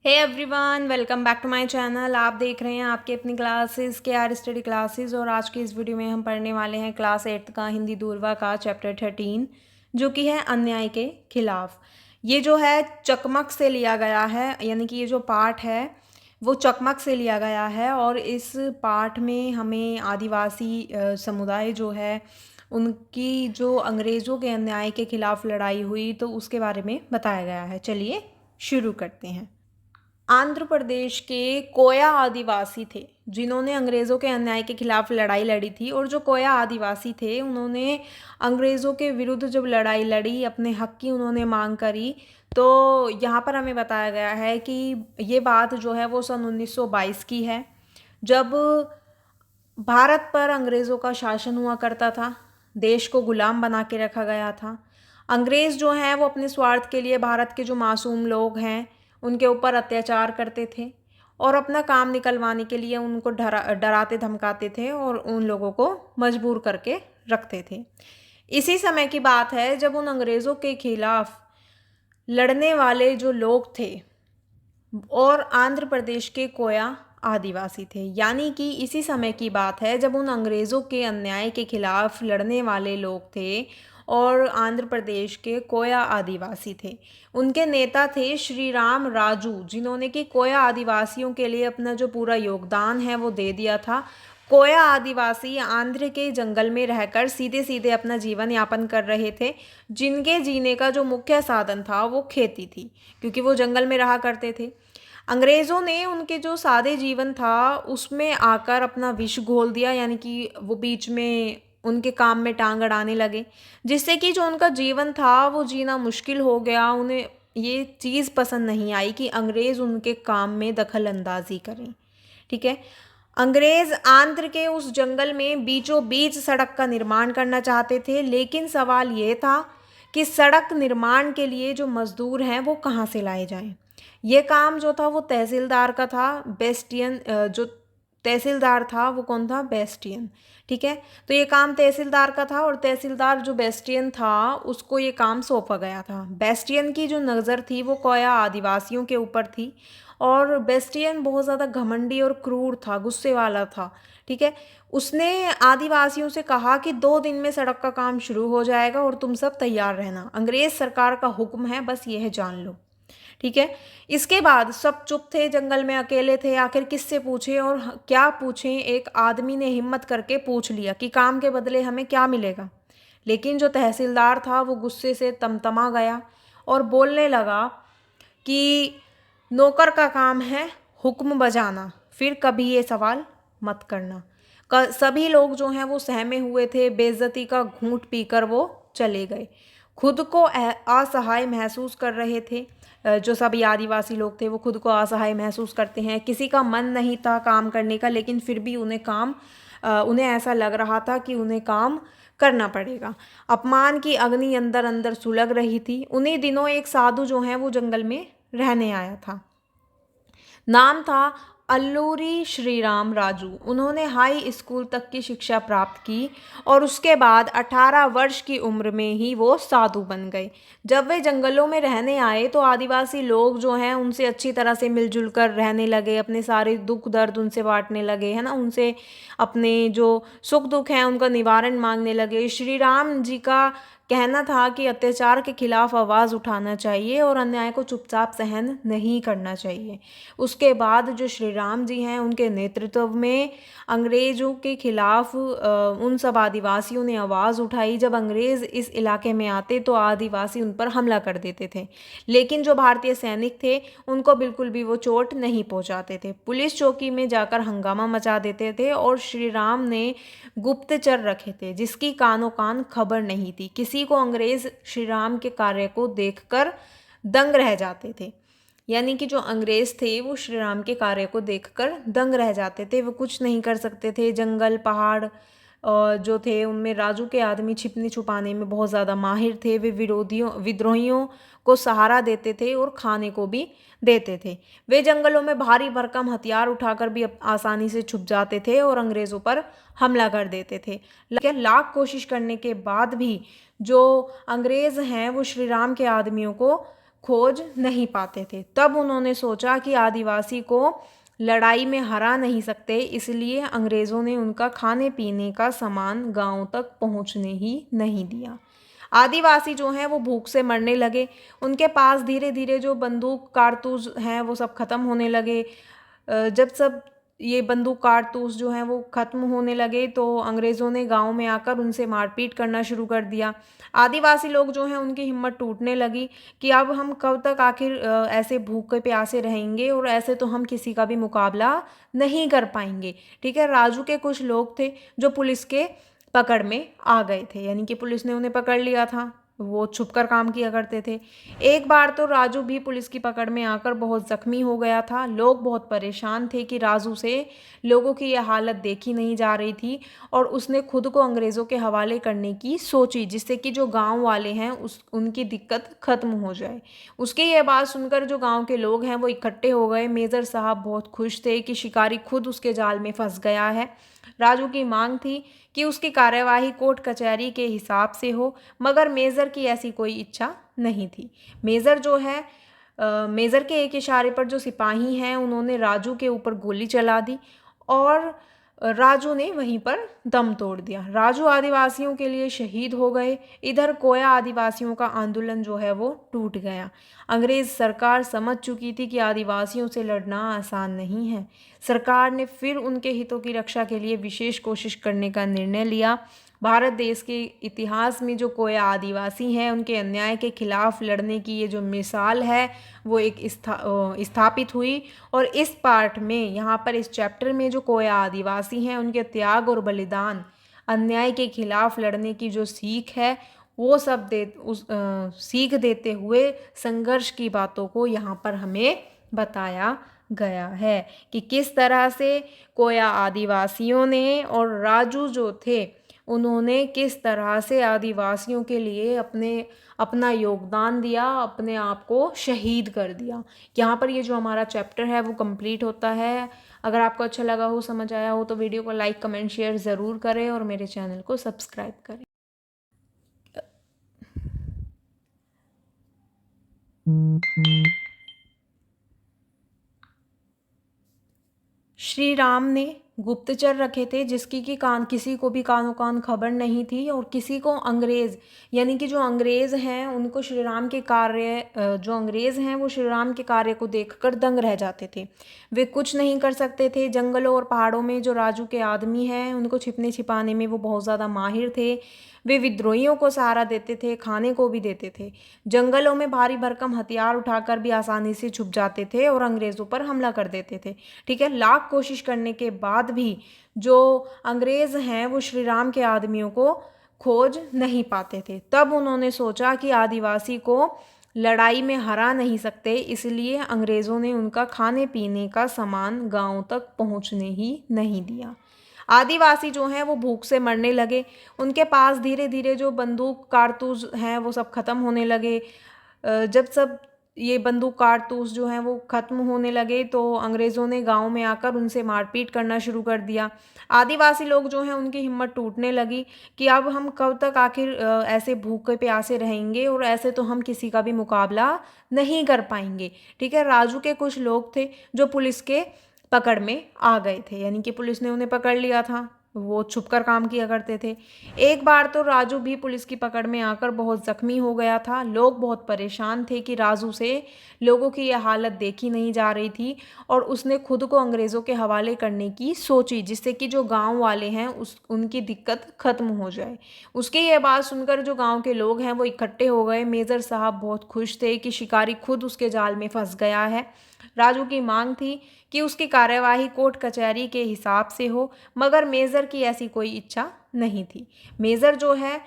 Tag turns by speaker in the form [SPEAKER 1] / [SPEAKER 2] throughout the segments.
[SPEAKER 1] Hey everyone, welcome back to my channel. आप देख रहे हैं आपके अपनी क्लासेस के आर स्टडी क्लासेस। और आज की इस वीडियो में हम पढ़ने वाले हैं क्लास 8 का हिंदी दूरवा का चैप्टर 13, जो कि है अन्याय के खिलाफ। ये जो है चकमक से लिया गया है, यानी कि ये जो पाठ है वो चकमक से लिया गया है। और इस पाठ में हमें आदिवासी समुदाय जो है उनकी जो अंग्रेज़ों के अन्याय के खिलाफ लड़ाई हुई तो उसके बारे में बताया गया है। चलिए शुरू करते हैं। आंध्र प्रदेश के कोया आदिवासी थे जिन्होंने अंग्रेज़ों के अन्याय के खिलाफ लड़ाई लड़ी थी। और जो कोया आदिवासी थे उन्होंने अंग्रेज़ों के विरुद्ध जब लड़ाई लड़ी, अपने हक की उन्होंने मांग करी, तो यहाँ पर हमें बताया गया है कि ये बात जो है वो सन 1922 की है, जब भारत पर अंग्रेज़ों का शासन हुआ करता था। देश को गुलाम बना के रखा गया था। अंग्रेज़ जो हैं वो अपने स्वार्थ के लिए भारत के जो मासूम लोग हैं उनके ऊपर अत्याचार करते थे और अपना काम निकलवाने के लिए उनको डराते धमकाते थे और उन लोगों को मजबूर करके रखते थे। इसी समय की बात है जब उन अंग्रेज़ों के खिलाफ लड़ने वाले जो लोग थे और आंध्र प्रदेश के कोया आदिवासी थे। यानी कि इसी समय की बात है जब उन अंग्रेज़ों के अन्याय के खिलाफ लड़ने वाले लोग थे और आंध्र प्रदेश के कोया आदिवासी थे। उनके नेता थे श्री राम राजू, जिन्होंने कि कोया आदिवासियों के लिए अपना जो पूरा योगदान है वो दे दिया था। कोया आदिवासी आंध्र के जंगल में रहकर सीधे सीधे अपना जीवन यापन कर रहे थे, जिनके जीने का जो मुख्य साधन था वो खेती थी, क्योंकि वो जंगल में रहा करते थे। अंग्रेज़ों ने उनके जो सादे जीवन था उसमें आकर अपना विष घोल दिया, यानी कि वो बीच में उनके काम में टांग अड़ाने लगे, जिससे कि जो उनका जीवन था वो जीना मुश्किल हो गया। उन्हें ये चीज़ पसंद नहीं आई कि अंग्रेज़ उनके काम में दखल अंदाजी करें। ठीक है। अंग्रेज़ आंध्र के उस जंगल में बीचों बीच सड़क का निर्माण करना चाहते थे, लेकिन सवाल ये था कि सड़क निर्माण के लिए जो मज़दूर हैं वो कहाँ से लाए जाएं। ये काम जो था वो तहसीलदार का था, बेस्टियन। जो तहसीलदार था वो कौन था? बेस्टियन। ठीक है। तो ये काम तहसीलदार का था और तहसीलदार जो बेस्टियन था उसको ये काम सौंपा गया था। बेस्टियन की जो नज़र थी वो कोया आदिवासियों के ऊपर थी और बेस्टियन बहुत ज़्यादा घमंडी और क्रूर था, गुस्से वाला था। ठीक है। उसने आदिवासियों से कहा कि 2 दिन में सड़क का काम शुरू हो जाएगा और तुम सब तैयार रहना। अंग्रेज़ सरकार का हुक्म है, बस यह जान लो। ठीक है। इसके बाद सब चुप थे, जंगल में अकेले थे। आखिर किससे पूछे और क्या पूछें। एक आदमी ने हिम्मत करके पूछ लिया कि काम के बदले हमें क्या मिलेगा। लेकिन जो तहसीलदार था वो गुस्से से तमतमा गया और बोलने लगा कि नौकर का काम है हुक्म बजाना, फिर कभी ये सवाल मत करना। सभी लोग जो हैं वो सहमे हुए थे, बेइज्जती का घूंट पीकर वो चले गए। खुद को असहाय महसूस कर रहे थे। जो सभी आदिवासी लोग थे वो खुद को असहाय महसूस करते हैं। किसी का मन नहीं था काम करने का, लेकिन फिर भी उन्हें ऐसा लग रहा था कि उन्हें काम करना पड़ेगा। अपमान की अग्नि अंदर अंदर सुलग रही थी। उन्हीं दिनों एक साधु जो हैं वो जंगल में रहने आया था। नाम था अल्लूरी श्रीराम राजू। उन्होंने हाई स्कूल तक की शिक्षा प्राप्त की और उसके बाद 18 वर्ष की उम्र में ही वो साधु बन गए। जब वे जंगलों में रहने आए तो आदिवासी लोग जो हैं उनसे अच्छी तरह से मिलजुल कर रहने लगे, अपने सारे दुख दर्द उनसे बांटने लगे, है ना, उनसे अपने जो सुख दुख हैं उनका निवारण मांगने लगे। श्री राम जी का कहना था कि अत्याचार के खिलाफ आवाज़ उठाना चाहिए और अन्याय को चुपचाप सहन नहीं करना चाहिए। उसके बाद जो श्री राम जी हैं उनके नेतृत्व में अंग्रेज़ों के खिलाफ उन सब आदिवासियों ने आवाज़ उठाई। जब अंग्रेज़ इस इलाके में आते तो आदिवासी उन पर हमला कर देते थे, लेकिन जो भारतीय सैनिक थे उनको बिल्कुल भी वो चोट नहीं पहुंचाते थे। पुलिस चौकी में जाकर हंगामा मचा देते थे और श्री राम ने गुप्तचर रखे थे जिसकी कानों कान खबर नहीं थी। किसी को अंग्रेज़ श्री राम के कार्य को देखकर दंग रह जाते थे, यानी कि जो अंग्रेज़ थे वो श्री राम के कार्य को देखकर दंग रह जाते थे, वो कुछ नहीं कर सकते थे। जंगल पहाड़ जो थे उनमें राजू के आदमी छिपने छुपाने में बहुत ज़्यादा माहिर थे। वे विद्रोहियों को सहारा देते थे और खाने को भी देते थे। वे जंगलों में भारी भरकम हथियार उठाकर भी आसानी से छुप जाते थे और अंग्रेज़ों पर हमला कर देते थे। लेकिन लाख कोशिश करने के बाद भी जो अंग्रेज़ हैं वो श्री राम के आदमियों को खोज नहीं पाते थे। तब उन्होंने सोचा कि आदिवासी को लड़ाई में हरा नहीं सकते, इसलिए अंग्रेज़ों ने उनका खाने पीने का सामान गाँव तक पहुँचने ही नहीं दिया। आदिवासी जो हैं वो भूख से मरने लगे। उनके पास धीरे धीरे जो बंदूक कारतूस हैं वो सब ख़त्म होने लगे। जब सब ये बंदूक कारतूस जो हैं वो ख़त्म होने लगे तो अंग्रेज़ों ने गांव में आकर उनसे मारपीट करना शुरू कर दिया। आदिवासी लोग जो हैं उनकी हिम्मत टूटने लगी कि अब हम कब तक आखिर ऐसे भूखे प्यासे रहेंगे, और ऐसे तो हम किसी का भी मुकाबला नहीं कर पाएंगे। ठीक है, राजू के कुछ लोग थे जो पुलिस के पकड़ में आ गए थे, यानी कि पुलिस ने उन्हें पकड़ लिया था। वो छुपकर काम किया करते थे। एक बार तो राजू भी पुलिस की पकड़ में आकर बहुत ज़ख्मी हो गया था। लोग बहुत परेशान थे कि राजू से लोगों की यह हालत देखी नहीं जा रही थी, और उसने खुद को अंग्रेज़ों के हवाले करने की सोची, जिससे कि जो गांव वाले हैं उनकी दिक्कत ख़त्म हो जाए। उसकी यह बात सुनकर जो गांव के लोग हैं वो इकट्ठे हो गए। मेजर साहब बहुत खुश थे कि शिकारी खुद उसके जाल में फंस गया है। राजू की मांग थी कि उसकी कार्यवाही कोर्ट कचहरी के हिसाब से हो, मगर मेजर की ऐसी कोई इच्छा नहीं थी। मेजर जो है मेजर के एक इशारे पर जो सिपाही हैं उन्होंने राजू के ऊपर गोली चला दी, और राजू ने वहीं पर दम तोड़ दिया। राजू आदिवासियों के लिए शहीद हो गए। इधर कोया आदिवासियों का आंदोलन जो है वो टूट गया। अंग्रेज सरकार समझ चुकी थी कि आदिवासियों से लड़ना आसान नहीं है। सरकार ने फिर उनके हितों की रक्षा के लिए विशेष कोशिश करने का निर्णय लिया। भारत देश के इतिहास में जो कोया आदिवासी हैं उनके अन्याय के खिलाफ लड़ने की ये जो मिसाल है वो एक स्थापित हुई। और इस पार्ट में, यहाँ पर इस चैप्टर में, जो कोया आदिवासी हैं उनके त्याग और बलिदान, अन्याय के खिलाफ लड़ने की जो सीख है वो सब सीख देते हुए संघर्ष की बातों को यहाँ पर हमें बताया गया है कि किस तरह से कोया आदिवासियों ने और राजू जो थे उन्होंने किस तरह से आदिवासियों के लिए अपना योगदान दिया, अपने आप को शहीद कर दिया। यहाँ पर ये जो हमारा चैप्टर है वो कंप्लीट होता है। अगर आपको अच्छा लगा हो, समझ आया हो, तो वीडियो को लाइक कमेंट शेयर ज़रूर करें और मेरे चैनल को सब्सक्राइब करें। श्री राम ने गुप्तचर रखे थे जिसकी कि किसी को भी कानो कान खबर नहीं थी, और किसी को अंग्रेज़, यानी कि जो अंग्रेज़ हैं उनको श्री राम के कार्य जो अंग्रेज़ हैं वो श्री राम के कार्य को देखकर दंग रह जाते थे। वे कुछ नहीं कर सकते थे। जंगलों और पहाड़ों में जो राजू के आदमी हैं उनको छिपने छिपाने में वो बहुत ज़्यादा माहिर थे। वे विद्रोहियों को सहारा देते थे, खाने को भी देते थे। जंगलों में भारी भरकम हथियार उठाकर भी आसानी से छुप जाते थे और अंग्रेज़ों पर हमला कर देते थे। ठीक है, लाख कोशिश करने के बाद भी जो अंग्रेज़ हैं वो श्री राम के आदमियों को खोज नहीं पाते थे। तब उन्होंने सोचा कि आदिवासी को लड़ाई में हरा नहीं सकते, इसलिए अंग्रेज़ों ने उनका खाने पीने का सामान गांव तक पहुंचने ही नहीं दिया। आदिवासी जो हैं वो भूख से मरने लगे। उनके पास धीरे धीरे जो बंदूक कारतूस हैं वो सब ख़त्म होने लगे। जब सब ये बंदूक कारतूस जो हैं वो ख़त्म होने लगे तो अंग्रेज़ों ने गांव में आकर उनसे मारपीट करना शुरू कर दिया। आदिवासी लोग जो हैं उनकी हिम्मत टूटने लगी कि अब हम कब तक आखिर ऐसे भूखे प्यासे रहेंगे, और ऐसे तो हम किसी का भी मुकाबला नहीं कर पाएंगे। ठीक है, राजू के कुछ लोग थे जो पुलिस के पकड़ में आ गए थे, यानी कि पुलिस ने उन्हें पकड़ लिया था। वो छुपकर काम किया करते थे। एक बार तो राजू भी पुलिस की पकड़ में आकर बहुत ज़ख्मी हो गया था। लोग बहुत परेशान थे कि राजू से लोगों की यह हालत देखी नहीं जा रही थी, और उसने खुद को अंग्रेज़ों के हवाले करने की सोची, जिससे कि जो गांव वाले हैं उनकी दिक्कत ख़त्म हो जाए। उसकी यह बात सुनकर जो गांव के लोग हैं वो इकट्ठे हो गए। मेजर साहब बहुत खुश थे कि शिकारी खुद उसके जाल में फंस गया है। राजू की मांग थी कि उसकी कार्यवाही कोर्ट कचहरी के हिसाब से हो, मगर मेजर की ऐसी कोई इच्छा नहीं थी। मेजर जो है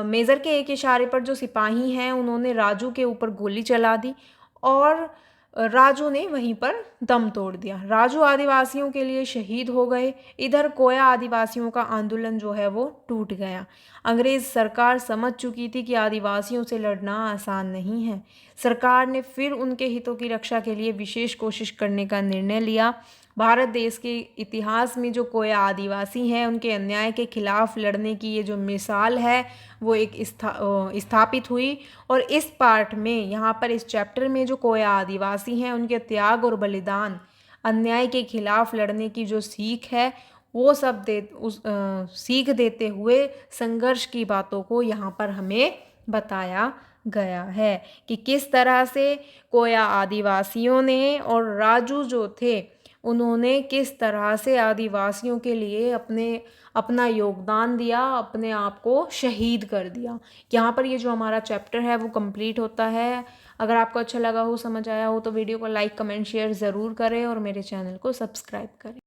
[SPEAKER 1] मेजर के एक इशारे पर जो सिपाही हैं उन्होंने राजू के ऊपर गोली चला दी, और राजू ने वहीं पर दम तोड़ दिया। राजू आदिवासियों के लिए शहीद हो गए। इधर कोया आदिवासियों का आंदोलन जो है वो टूट गया। अंग्रेज सरकार समझ चुकी थी कि आदिवासियों से लड़ना आसान नहीं है। सरकार ने फिर उनके हितों की रक्षा के लिए विशेष कोशिश करने का निर्णय लिया। भारत देश के इतिहास में जो कोया आदिवासी हैं उनके अन्याय के खिलाफ लड़ने की ये जो मिसाल है वो एक स्थापित हुई। और इस पार्ट में यहाँ पर इस चैप्टर में जो कोया आदिवासी हैं उनके त्याग और बलिदान, अन्याय के खिलाफ लड़ने की जो सीख है वो सब सीख देते हुए संघर्ष की बातों को यहाँ पर हमें बताया गया है कि किस तरह से कोया आदिवासियों ने और राजू जो थे उन्होंने किस तरह से आदिवासियों के लिए अपना योगदान दिया, अपने आप को शहीद कर दिया। यहाँ पर ये जो हमारा चैप्टर है वो कंप्लीट होता है। अगर आपको अच्छा लगा हो, समझ आया हो तो वीडियो को लाइक कमेंट शेयर ज़रूर करें और मेरे चैनल को सब्सक्राइब करें।